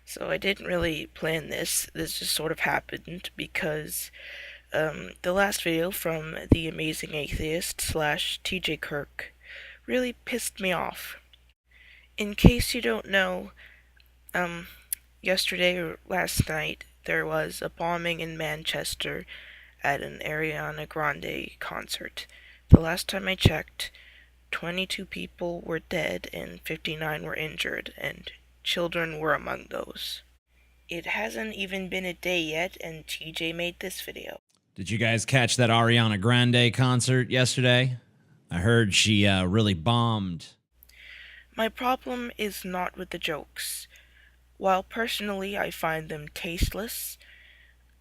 So I didn't really plan this. This just sort of happened because the last video from the Amazing Atheist slash TJ Kirk really pissed me off. In case you don't know, um, yesterday or last night there was a bombing in Manchester at an Ariana Grande concert. The last time I checked, 22 people were dead and 59 were injured, and children were among those. It hasn't even been a day yet, and TJ made this video. Did you guys catch that Ariana Grande concert yesterday? I heard she really bombed. My problem is not with the jokes. While personally I find them tasteless,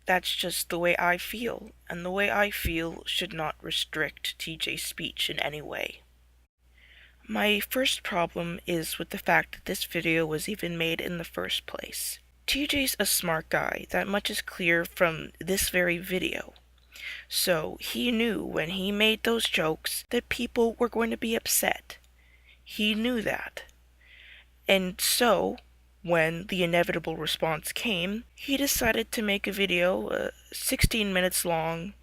that's just the way I feel, and the way I feel should not restrict TJ's speech in any way. My first problem is with the fact that this video was even made in the first place. TJ's a smart guy, that much is clear from this very video. So he knew when he made those jokes that people were going to be upset. He knew that. And so, when the inevitable response came, he decided to make a video, 16 minutes long,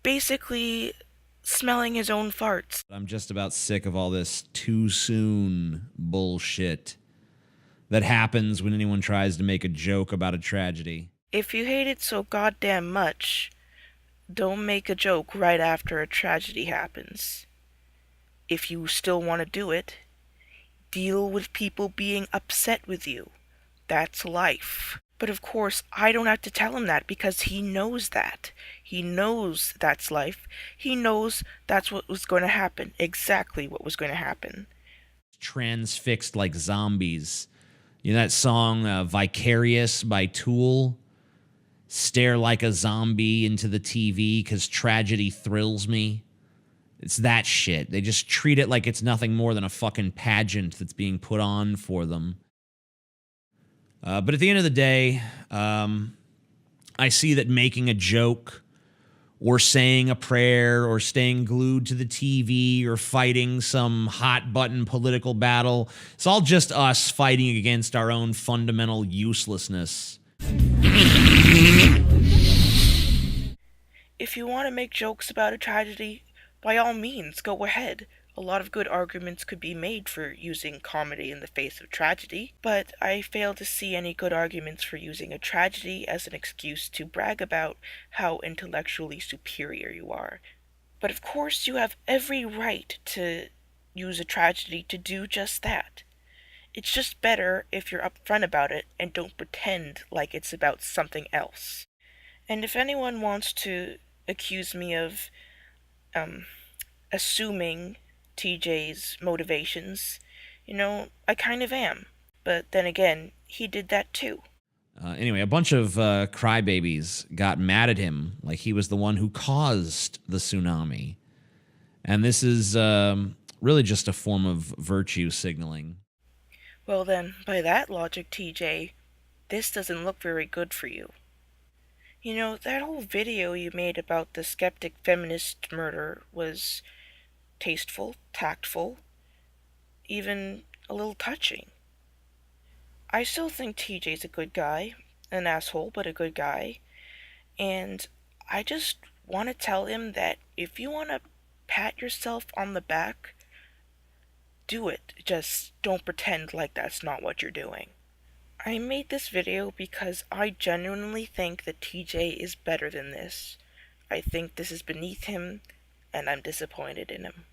basically smelling his own farts. I'm just about sick of all this too soon bullshit that happens when anyone tries to make a joke about a tragedy. If you hate it so goddamn much, don't make a joke right after a tragedy happens. If you still want to do it, deal with people being upset with you. That's life. But of course, I don't have to tell him that because he knows that. He knows that's life. He knows that's what was going to happen. Exactly what was going to happen. Transfixed like zombies. You know that song Vicarious by Tool? Stare like a zombie into the TV because tragedy thrills me. It's that shit. They just treat it like it's nothing more than a fucking pageant that's being put on for them. But at the end of the day, I see that making a joke or saying a prayer or staying glued to the TV or fighting some hot button political battle, it's all just us fighting against our own fundamental uselessness. If you want to make jokes about a tragedy, by all means, go ahead. A lot of good arguments could be made for using comedy in the face of tragedy, but I fail to see any good arguments for using a tragedy as an excuse to brag about how intellectually superior you are. But of course, you have every right to use a tragedy to do just that. It's just better if you're upfront about it and don't pretend like it's about something else. And if anyone wants to accuse me of, assuming TJ's motivations, I kind of am. But then again, he did that too. Anyway, a bunch of crybabies got mad at him like he was the one who caused the tsunami. And this is really just a form of virtue signaling. Well then, by that logic, TJ, this doesn't look very good for you. That whole video you made about the skeptic feminist murder was tasteful, tactful, even a little touching. I still think TJ's a good guy, an asshole, but a good guy, and I just want to tell him that if you want to pat yourself on the back, do it. Just don't pretend like that's not what you're doing. I made this video because I genuinely think that TJ is better than this. I think this is beneath him, and I'm disappointed in him.